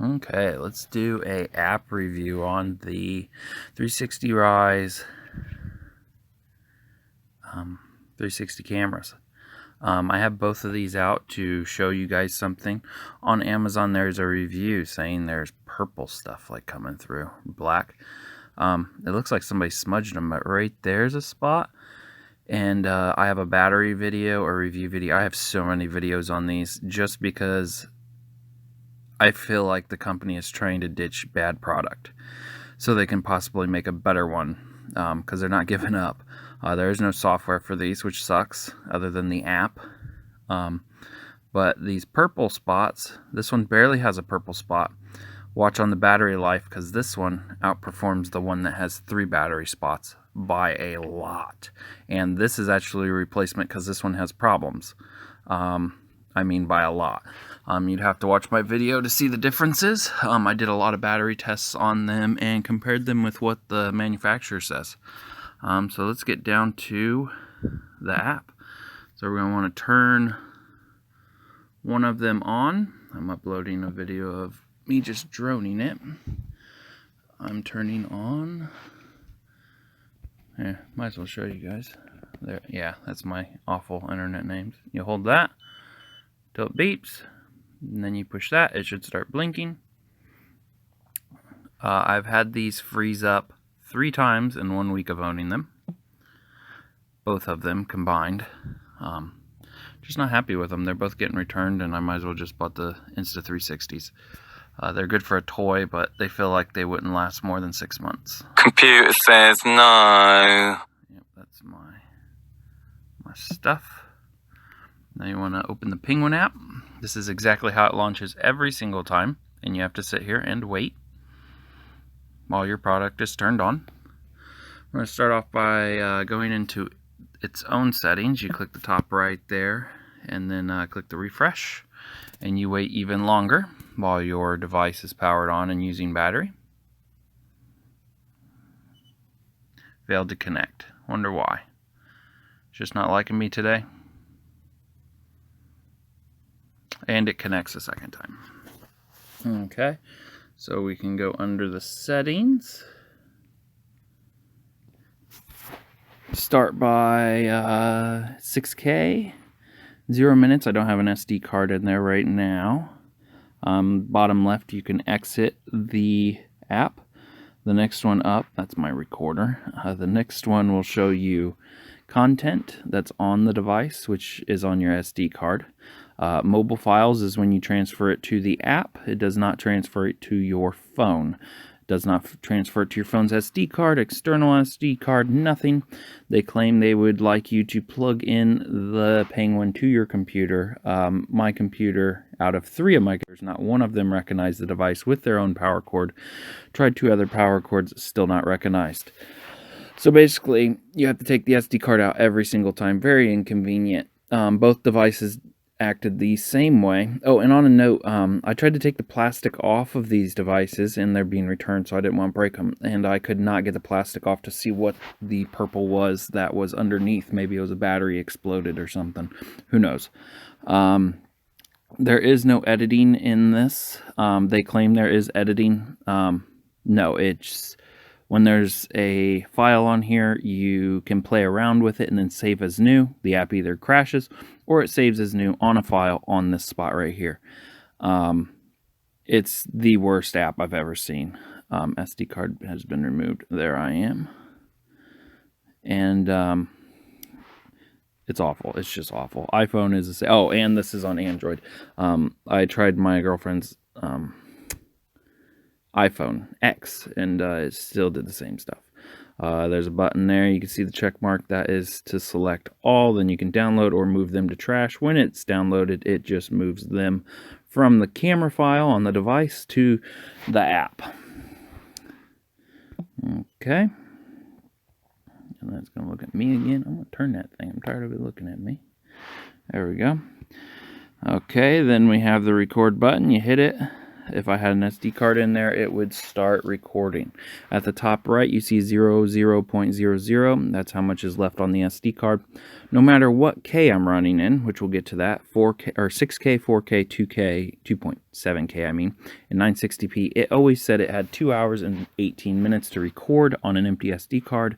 Okay, let's do a app review on the 360 Rise 360 cameras. I have both of these out to show you guys something. On Amazon there's a review saying there's purple stuff like coming through, black. It looks like somebody smudged them, but right there's a spot. And I have a battery video or review video. I have so many videos on these just because I feel like the company is trying to ditch bad product so they can possibly make a better one, because they're not giving up. There is no software for these, which sucks, other than the app. But these purple spots, this one barely has a purple spot. Watch on the battery life, because this one outperforms the one that has 3 battery spots by a lot. And this is actually a replacement because this one has problems. I mean by a lot. You'd have to watch my video to see the differences. I did a lot of battery tests on them and compared them with what the manufacturer says. So let's get down to the app. So we're going to want to turn one of them on. I'm uploading a video of me just droning it. I'm turning on. Yeah, might as well show you guys. There, yeah, that's my awful internet names. You hold that till it beeps, and then you push that. It should start blinking. I've had these freeze up 3 times in 1 week of owning them. Both of them combined. Just not happy with them. They're both getting returned, and I might as well just bought the Insta360s. They're good for a toy, but they feel like they wouldn't last more than 6 months. Computer says no. Yep, that's my stuff. Now you want to open the Penguin app. This is exactly how it launches every single time, and you have to sit here and wait while your product is turned on. We're going to start off by going into its own settings. You click the top right there, and then click the refresh, and you wait even longer while your device is powered on and using battery. Failed to connect. Wonder why. It's just not liking me today. And it connects a second time. Okay, so we can go under the settings. Start by 6K, 0 minutes. I don't have an SD card in there right now. Bottom left, you can exit the app. The next one up, that's my recorder. The next one will show you content that's on the device, which is on your SD card. Mobile files is when you transfer it to the app. It does not transfer it to your phone. It does not transfer it to your phone's SD card, external SD card, nothing. They claim they would like you to plug in the Penguin to your computer. My computer, out of 3 of my computers, not one of them recognized the device with their own power cord. Tried 2 other power cords, still not recognized. So basically, you have to take the SD card out every single time. Very inconvenient. Both devices acted the same way. Oh, and on a note, I tried to take the plastic off of these devices, and they're being returned, so I didn't want to break them. And I could not get the plastic off to see what the purple was that was underneath. Maybe it was a battery exploded or something. Who knows? There is no editing in this. They claim there is editing. No, it's when there's a file on here, you can play around with it and then save as new. The app either crashes or it saves as new on a file on this spot right here. It's the worst app I've ever seen. SD card has been removed. There I am. And it's awful. It's just awful. iPhone is the same. Oh, and this is on Android. I tried my girlfriend's iPhone X, and it still did the same stuff. There's a button there. You can see the check mark. That is to select all. Then you can download or move them to trash. When it's downloaded, it just moves them from the camera file on the device to the app. Okay. And that's going to look at me again. I'm going to turn that thing. I'm tired of it looking at me. There we go. Okay, then we have the record button. You hit it. if I had an SD card in there, it would start recording. At the top right, you see 00.00. That's how much is left on the SD card. No matter what K I'm running in, which we'll get to that, 4K or 6K, 4K, 2K, 2.7K, I mean, and 960p, it always said it had 2 hours and 18 minutes to record on an empty SD card.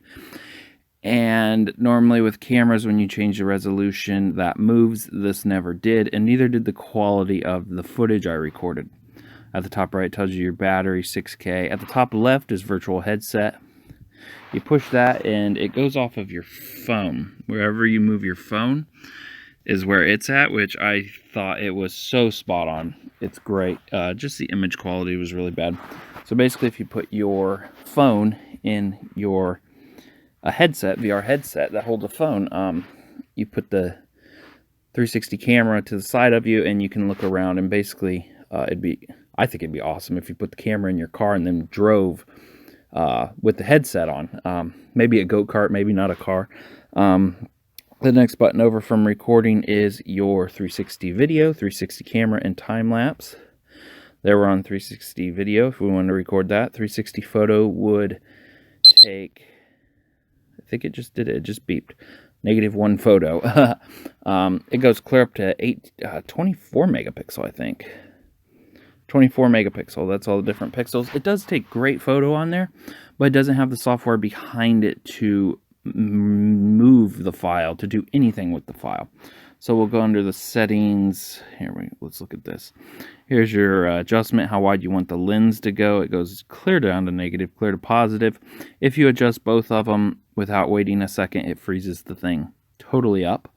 And normally with cameras, when you change the resolution, that moves. This never did, and neither did the quality of the footage I recorded. At the top right, it tells you your battery, 6K. At the top left is virtual headset. You push that, and it goes off of your phone. Wherever you move your phone is where it's at, which I thought it was so spot on. It's great. Just the image quality was really bad. So basically, if you put your phone in your a headset, VR headset that holds a phone, you put the 360 camera to the side of you, and you can look around. And basically, I think it'd be awesome if you put the camera in your car and then drove with the headset on. Maybe a go-kart, maybe not a car. The next button over from recording is your 360 video, 360 camera, and time lapse. There we're on 360 video. If we wanted to record that, 360 photo would take, I think it just did it. It just beeped. -1 photo. It goes clear up to 24 megapixel, I think. 24 megapixel. That's all the different pixels. It does take great photo on there, but it doesn't have the software behind it to move the file, to do anything with the file. So we'll go under the settings. Let's look at this. Here's your adjustment, how wide you want the lens to go. It goes clear down to negative, clear to positive. If you adjust both of them without waiting a second, it freezes the thing totally up.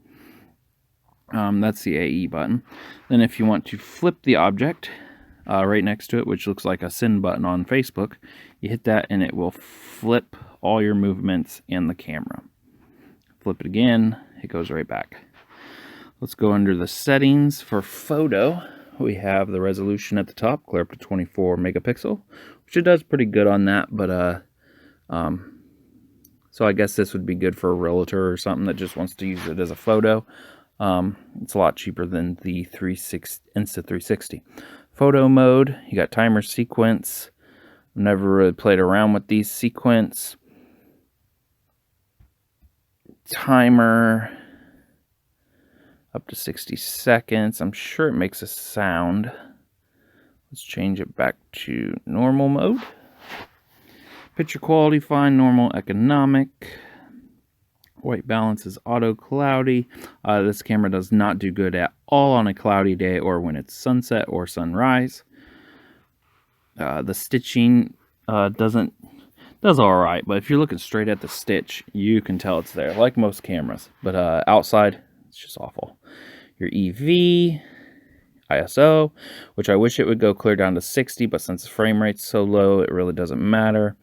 That's the AE button. Then if you want to flip the object, right next to it, which looks like a send button on Facebook, you hit that and it will flip all your movements in the camera. Flip it again, it goes right back. Let's go under the settings for photo. We have the resolution at the top, clear up to 24 megapixel, which it does pretty good on that, but so I guess this would be good for a realtor or something that just wants to use it as a photo. It's a lot cheaper than the Insta360. Photo mode, you got timer, sequence. Never really played around with these. Sequence, timer, up to 60 seconds. I'm sure it makes a sound. Let's change it back to normal mode. Picture quality, fine, normal, economic. White balance is auto cloudy. This camera does not do good at all on a cloudy day or when it's sunset or sunrise. The stitching does all right, but if you're looking straight at the stitch, you can tell it's there, like most cameras. But outside, it's just awful. Your EV, ISO, which I wish it would go clear down to 60, but since the frame rate's so low, it really doesn't matter.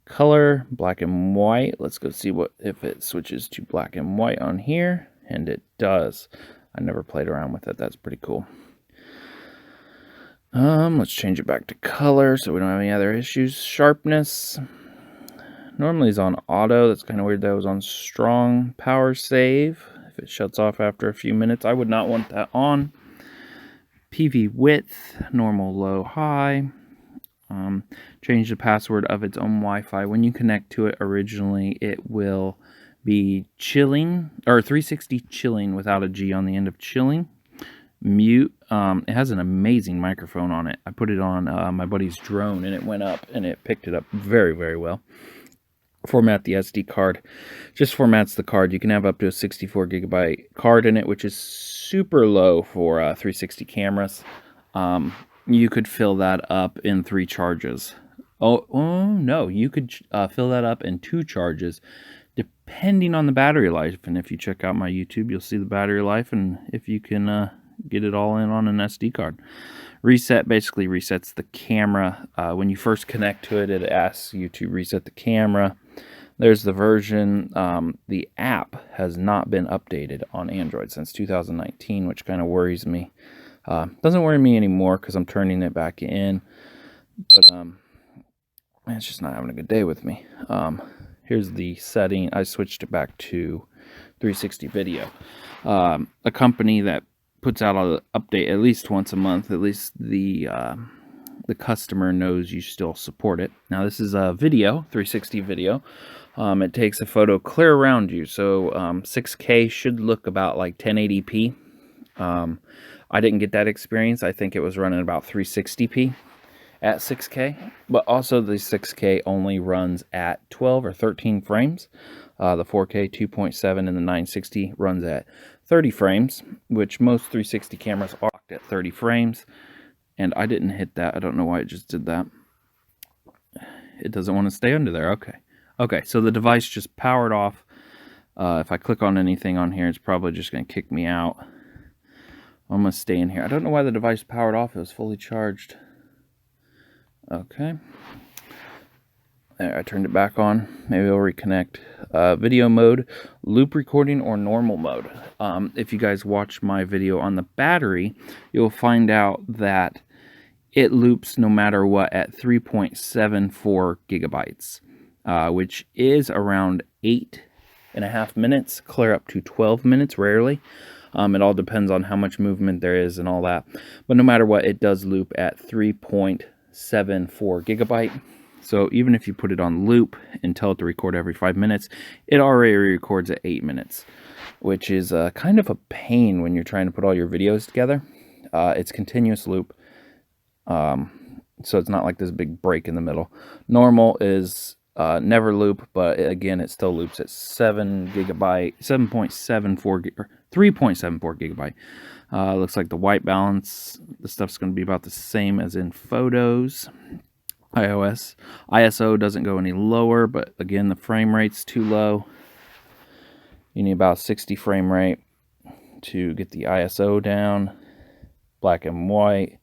Color, black and white. Let's go see what if it switches to black and white on here, and it does. I never played around with it. That's pretty cool. Let's change it back to color so we don't have any other issues. Sharpness. Normally it's on auto. That's kind of weird that it was on strong. Power save. If it shuts off after a few minutes, I would not want that on. PV width, normal, low, high. Change the password of its own Wi-Fi. When you connect to it originally, it will be chilling, or 360 chilling without a G on the end of chilling. Mute. It has an amazing microphone on it. I put it on my buddy's drone and it went up and it picked it up very, very well. Format the SD card. Just formats the card. You can have up to a 64 gigabyte card in it, which is super low for 360 cameras. You could fill that up in 3 charges. Oh no, you could fill that up in 2 charges, depending on the battery life. And if you check out my YouTube, you'll see the battery life and if you can get it all in on an SD card. Reset basically resets the camera. When you first connect to it, it asks you to reset the camera. There's the version. The app has not been updated on Android since 2019, which kind of worries me. Doesn't worry me anymore because I'm turning it back in, but it's just not having a good day with me. Here's the setting. I switched it back to 360 video. A company that puts out an update at least once a month, at least the the customer knows you still support it. Now this is a video, 360 video. It takes a photo clear around you, so 6K should look about like 1080p. I didn't get that experience. I think it was running about 360p at 6K, but also the 6K only runs at 12 or 13 frames. The 4K 2.7 and the 960 runs at 30 frames, which most 360 cameras are at 30 frames. And I didn't hit that. I don't know why it just did that. It doesn't want to stay under there. Okay, so the device just powered off. If I click on anything on here, it's probably just going to kick me out. I'm going to stay in here. I don't know why the device powered off. It was fully charged. Okay. There, I turned it back on. Maybe it'll reconnect. Video mode, loop recording, or normal mode. If you guys watch my video on the battery, you'll find out that it loops no matter what at 3.74 gigabytes, which is around 8.5 minutes, clear up to 12 minutes rarely. It all depends on how much movement there is and all that. But no matter what, it does loop at 3.74 gigabyte. So even if you put it on loop and tell it to record every 5 minutes, it already records at 8 minutes, which is kind of a pain when you're trying to put all your videos together. It's continuous loop, so it's not like this big break in the middle. Normal is never loop, but again, it still loops at 3.74 gigabyte. Looks like the white balance, the stuff's going to be about the same as in photos. ISO doesn't go any lower, but again, the frame rate's too low. You need about 60 frame rate to get the ISO down. Black and white,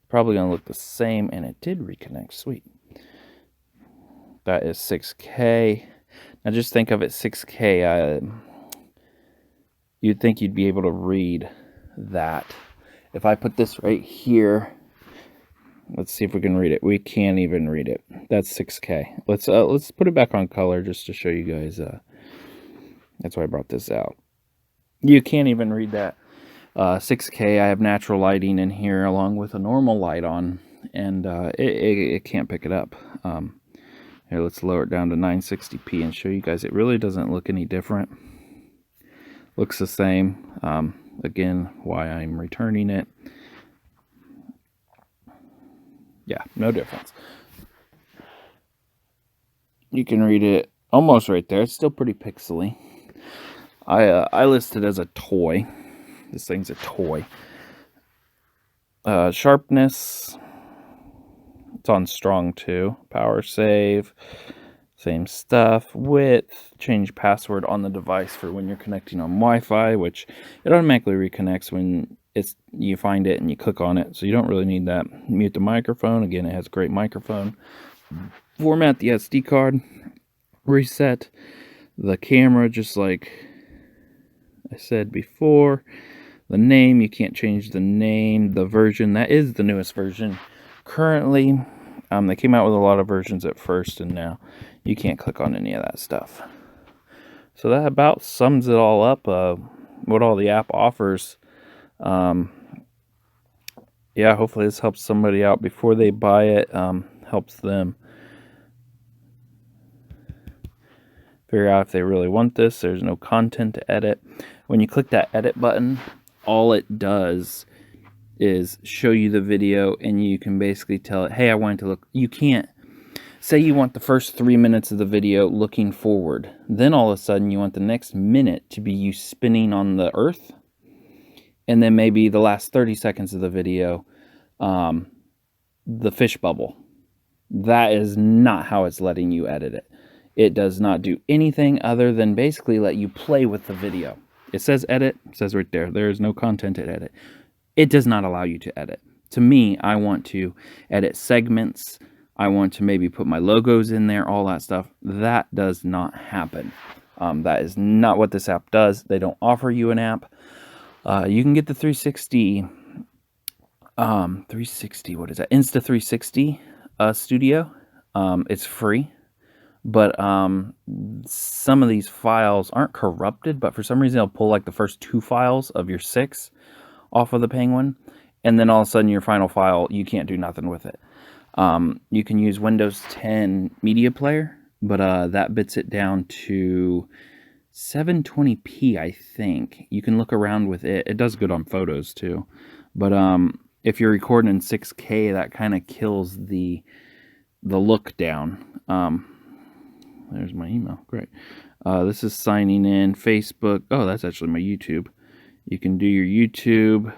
probably going to look the same, and it did reconnect. Sweet. That is 6K. Now just think of it 6K. You'd think you'd be able to read that. If I put this right here, let's see if we can read it. We can't even read it. That's 6K. Let's put it back on color just to show you guys. That's why I brought this out. You can't even read that. 6K. I have natural lighting in here along with a normal light on, and it can't pick it up. Here, let's lower it down to 960p and show you guys. It really doesn't look any different. Looks the same. Again, why I'm returning it. Yeah, no difference. You can read it almost right there. It's still pretty pixely. I list it as a toy. This thing's a toy. Sharpness, it's on strong too. Power save, same stuff. Width, change password on the device for when you're connecting on Wi-Fi, which it automatically reconnects when you find it and you click on it, so you don't really need that. Mute the microphone. Again, it has a great microphone. Format the SD card. Reset the camera, just like I said before. The name, you can't change the name. The version, that is the newest version currently. They came out with a lot of versions at first, and now you can't click on any of that stuff. So that about sums it all up, what all the app offers. Yeah, hopefully this helps somebody out before they buy it, helps them figure out if they really want this. There's no content to edit. When you click that edit button, all it does is show you the video, and you can basically tell it, hey, I want it to look. You can't say you want the first 3 minutes of the video looking forward. Then all of a sudden you want the next minute to be you spinning on the earth. And then maybe the last 30 seconds of the video, the fish bubble. That is not how it's letting you edit it. It does not do anything other than basically let you play with the video. It says edit, it says right there, there is no content to edit. It does not allow you to edit. To me, I want to edit segments. I want to maybe put my logos in there, all that stuff. That does not happen. That is not what this app does. They don't offer you an app. You can get the 360, what is that? Insta360 Studio. It's free. But some of these files aren't corrupted, but for some reason it'll pull like the first 2 files of your 6 off of the Penguin, and then all of a sudden your final file, you can't do nothing with it. You can use Windows 10 Media Player, but that bits it down to 720p, I think. You can look around with it. It does good on photos too, but if you're recording in 6K, that kind of kills the look down. There's my email. Great. This is signing in. Facebook. Oh, that's actually my YouTube. You can do your YouTube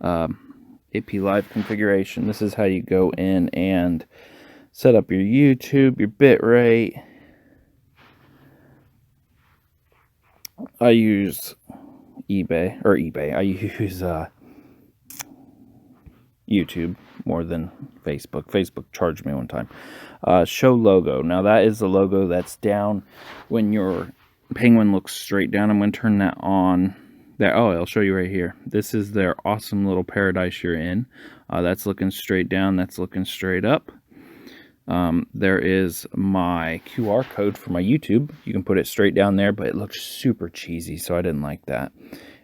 AP Live configuration. This is how you go in and set up your YouTube, your bitrate. I use eBay. I use YouTube more than Facebook. Facebook charged me one time. Show logo. Now that is the logo that's down when your penguin looks straight down. I'm going to turn that on. Oh, I'll show you right here. This is their awesome little paradise you're in. That's looking straight down. That's looking straight up. There is my QR code for my YouTube. You can put it straight down there, but it looks super cheesy, so I didn't like that.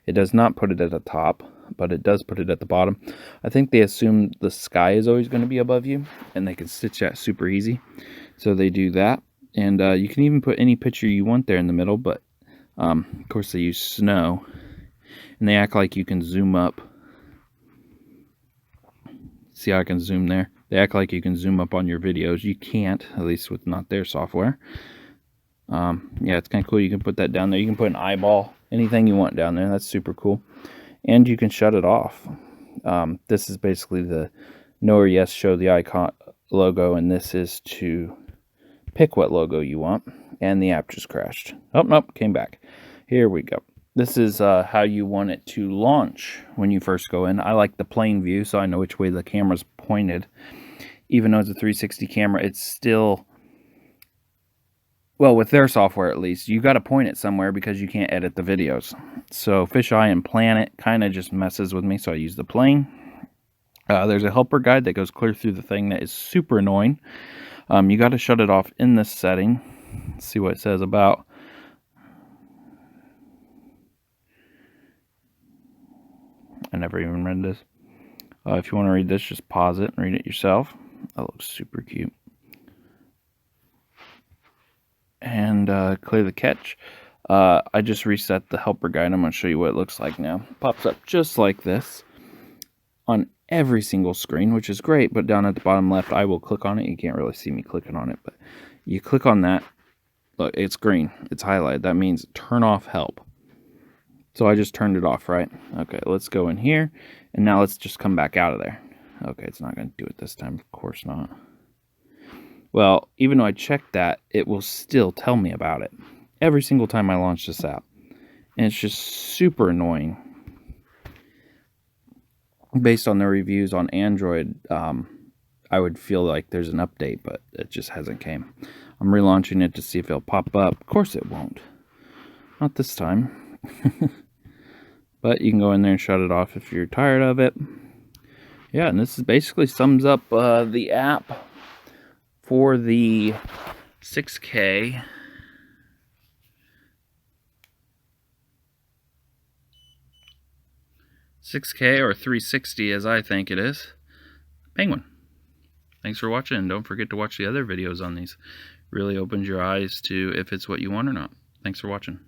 It does not put it at the top, but it does put it at the bottom. I think they assume the sky is always going to be above you, and they can stitch that super easy. So they do that. And you can even put any picture you want there in the middle, but of course they use snow. And they act like you can zoom up. See how I can zoom there? They act like you can zoom up on your videos. You can't, at least with not their software. Yeah, it's kind of cool. You can put that down there. You can put an eyeball, anything you want down there. That's super cool. And you can shut it off. This is basically the no or yes, show the icon logo, and this is to pick what logo you want. And the app just crashed. Oh, nope, came back. Here we go. This is how you want it to launch when you first go in. I like the plain view, so I know which way the camera's pointed. Even though it's a 360 camera, it's still, well, with their software at least, you got to point it somewhere because you can't edit the videos. So Fisheye and Planet kind of just messes with me, so I use the plain. There's a helper guide that goes clear through the thing that is super annoying. You got to shut it off in this setting. Let's see what it says about. I never even read this. If you want to read this, just pause it and read it yourself. That looks super cute. And clear the catch. I just reset the helper guide. I'm going to show you what it looks like now. Pops up just like this on every single screen, which is great. But down at the bottom left, I will click on it. You can't really see me clicking on it, but you click on that. Look, it's green. It's highlighted. That means turn off help. So I just turned it off, right? Okay, let's go in here. And now let's just come back out of there. Okay, it's not going to do it this time. Of course not. Well, even though I checked that, it will still tell me about it every single time I launch this app. And it's just super annoying. Based on the reviews on Android, I would feel like there's an update, but it just hasn't came. I'm relaunching it to see if it'll pop up. Of course it won't. Not this time. But you can go in there and shut it off if you're tired of it. Yeah, and this is basically sums up the app for the 6K. Or 360 as I think it is. Penguin. Thanks for watching, and don't forget to watch the other videos on these. Really opens your eyes to if it's what you want or not. Thanks for watching.